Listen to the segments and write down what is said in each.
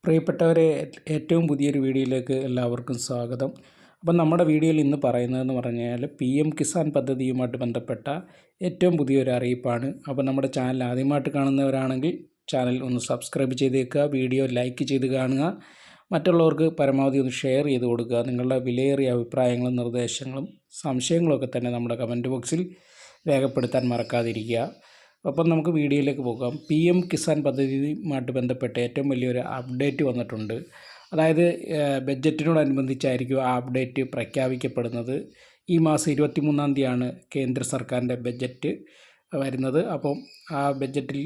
പ്രിയപ്പെട്ടവരെ, ഏറ്റവും പുതിയൊരു വീഡിയോയിലേക്ക് എല്ലാവർക്കും സ്വാഗതം. അപ്പം നമ്മുടെ വീഡിയോയിൽ ഇന്ന് പറയുന്നതെന്ന് പറഞ്ഞാൽ PM കിസാൻ പദ്ധതിയുമായിട്ട് ബന്ധപ്പെട്ട ഏറ്റവും പുതിയൊരു അറിയിപ്പാണ്. അപ്പോൾ നമ്മുടെ ചാനൽ ആദ്യമായിട്ട് കാണുന്നവരാണെങ്കിൽ ചാനൽ ഒന്ന് സബ്സ്ക്രൈബ് ചെയ്തേക്കുക, വീഡിയോ ലൈക്ക് ചെയ്ത് കാണുക, മറ്റുള്ളവർക്ക് പരമാവധി ഒന്ന് ഷെയർ ചെയ്ത് കൊടുക്കുക. നിങ്ങളുടെ വിലയേറിയ അഭിപ്രായങ്ങളും നിർദ്ദേശങ്ങളും സംശയങ്ങളൊക്കെ തന്നെ നമ്മുടെ കമൻറ്റ് ബോക്സിൽ രേഖപ്പെടുത്താൻ മറക്കാതിരിക്കുക. അപ്പം നമുക്ക് വീഡിയോയിലേക്ക് പോകാം. PM കിസാൻ പദ്ധതിയുമായിട്ട് ബന്ധപ്പെട്ട് ഏറ്റവും വലിയൊരു അപ്ഡേറ്റ് വന്നിട്ടുണ്ട്. അതായത് ബഡ്ജറ്റിനോടനുബന്ധിച്ചായിരിക്കും ആ അപ്ഡേറ്റ് പ്രഖ്യാപിക്കപ്പെടുന്നത്. ഈ മാസം 23-ാം തീയതിയാണ് കേന്ദ്ര സർക്കാരിൻ്റെ ബഡ്ജറ്റ് വരുന്നത്. അപ്പം ആ ബഡ്ജറ്റിൽ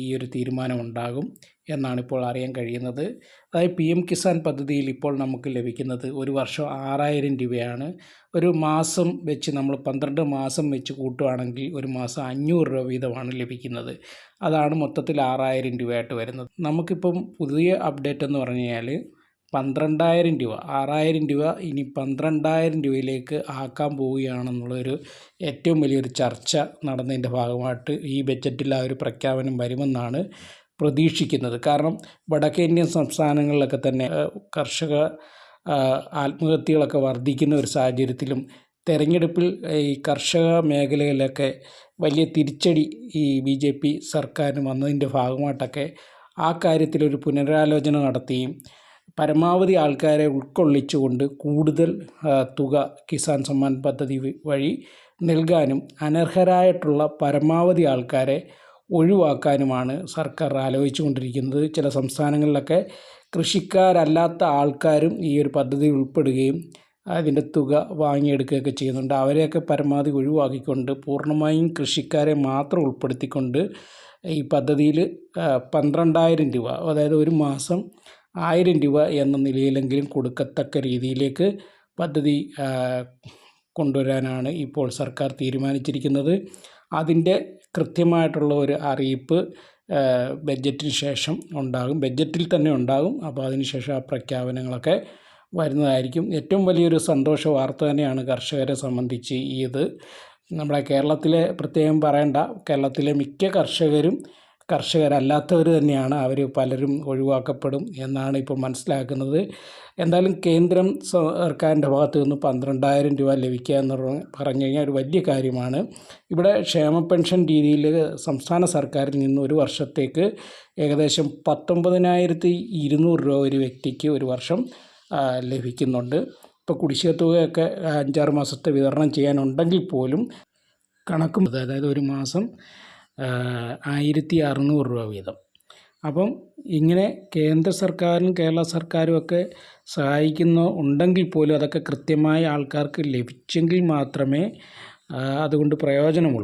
ഈ ഒരു തീരുമാനമുണ്ടാകും എന്നാണ് ഇപ്പോൾ അറിയാൻ കഴിയുന്നത്. അതായത് PM കിസാൻ പദ്ധതിയിൽ ഇപ്പോൾ നമുക്ക് ലഭിക്കുന്നത് ഒരു വർഷം 6000 രൂപയാണ്. ഒരു മാസം വെച്ച് നമ്മൾ 12 മാസം വെച്ച് കൂട്ടുകയാണെങ്കിൽ ഒരു മാസം 500 രൂപ വീതമാണ് ലഭിക്കുന്നത്. അതാണ് മൊത്തത്തിൽ 6000 രൂപയായിട്ട് വരുന്നത്. നമുക്കിപ്പം പുതിയ അപ്ഡേറ്റ് എന്ന് പറഞ്ഞു കഴിഞ്ഞാൽ 12000 രൂപ, 6000 രൂപ ഇനി 12000 രൂപയിലേക്ക് ആക്കാൻ പോവുകയാണെന്നുള്ളൊരു ഏറ്റവും വലിയൊരു ചർച്ച നടന്നതിൻ്റെ ഭാഗമായിട്ട് ഈ ബഡ്ജറ്റിൽ ആ ഒരു പ്രഖ്യാപനം വരുമെന്നാണ് പ്രതീക്ഷിക്കുന്നത്. കാരണം വടക്കേ ഇന്ത്യൻ സംസ്ഥാനങ്ങളിലൊക്കെ തന്നെ കർഷക ആത്മഹത്യകളൊക്കെ വർദ്ധിക്കുന്ന ഒരു സാഹചര്യത്തിലും തെരഞ്ഞെടുപ്പിൽ ഈ കർഷക മേഖലയിലൊക്കെ വലിയ തിരിച്ചടി ഈ BJP സർക്കാരിന് വന്നതിൻ്റെ ഭാഗമായിട്ടൊക്കെ ആ കാര്യത്തിലൊരു പുനരാലോചന നടത്തുകയും പരമാവധി ആൾക്കാരെ ഉൾക്കൊള്ളിച്ചുകൊണ്ട് കൂടുതൽ തുക കിസാൻ സമ്മാൻ പദ്ധതി വഴി നൽകാനും അനർഹരായിട്ടുള്ള പരമാവധി ആൾക്കാരെ ഒഴിവാക്കാനുമാണ് സർക്കാർ ആലോചിച്ചു കൊണ്ടിരിക്കുന്നത്. ചില സംസ്ഥാനങ്ങളിലൊക്കെ കൃഷിക്കാരല്ലാത്ത ആൾക്കാരും ഈ ഒരു പദ്ധതി ഉൾപ്പെടുകയും അതിൻ്റെ തുക വാങ്ങിയെടുക്കുകയൊക്കെ ചെയ്യുന്നുണ്ട്. അവരെയൊക്കെ പരമാവധി ഒഴിവാക്കിക്കൊണ്ട് പൂർണ്ണമായും കൃഷിക്കാരെ മാത്രം ഉൾപ്പെടുത്തിക്കൊണ്ട് ഈ പദ്ധതിയിൽ 12000 രൂപ, അതായത് ഒരു മാസം 1000 രൂപ എന്ന നിലയിലെങ്കിലും കൊടുക്കത്തക്ക രീതിയിലേക്ക് പദ്ധതി കൊണ്ടുവരാനാണ് ഇപ്പോൾ സർക്കാർ തീരുമാനിച്ചിരിക്കുന്നത്. അതിൻ്റെ കൃത്യമായിട്ടുള്ള ഒരു അറിയിപ്പ് ബഡ്ജറ്റിന് ശേഷം ഉണ്ടാകും, ബഡ്ജറ്റിൽ തന്നെ ഉണ്ടാകും. അപ്പോൾ അതിനുശേഷം ആ പ്രഖ്യാപനങ്ങളൊക്കെ വരുന്നതായിരിക്കും. ഏറ്റവും വലിയൊരു സന്തോഷ വാർത്ത തന്നെയാണ് കർഷകരെ സംബന്ധിച്ച് ഇത്. നമ്മുടെ കേരളത്തിലെ പ്രത്യേകം പറയേണ്ട, കേരളത്തിലെ മിക്ക കർഷകരല്ലാത്തവർ തന്നെയാണ്. അവർ പലരും ഒഴിവാക്കപ്പെടും എന്നാണ് ഇപ്പോൾ മനസ്സിലാക്കുന്നത്. എന്തായാലും കേന്ദ്രം സർക്കാരിൻ്റെ ഭാഗത്ത് നിന്ന് 12000 രൂപ ലഭിക്കുക എന്ന് പറഞ്ഞു കഴിഞ്ഞാൽ ഒരു വലിയ കാര്യമാണ്. ഇവിടെ ക്ഷേമ പെൻഷൻ രീതിയിൽ സംസ്ഥാന സർക്കാരിൽ നിന്ന് ഒരു വർഷത്തേക്ക് ഏകദേശം 19,200 രൂപ ഒരു വ്യക്തിക്ക് ഒരു വർഷം ലഭിക്കുന്നുണ്ട്. ഇപ്പോൾ കുടിശ്ശിക തുകയൊക്കെ 5-6 മാസത്തെ വിതരണം ചെയ്യാനുണ്ടെങ്കിൽ പോലും കണക്കും, അതായത് ഒരു മാസം 1600 രൂപ വീതം. അപ്പം ഇങ്ങനെ കേന്ദ്ര സർക്കാരും കേരള സർക്കാരും ഒക്കെ ഉണ്ടെങ്കിൽ പോലും അതൊക്കെ കൃത്യമായ ആൾക്കാർക്ക് ലഭിച്ചെങ്കിൽ മാത്രമേ അതുകൊണ്ട് പ്രയോജനമുള്ളൂ.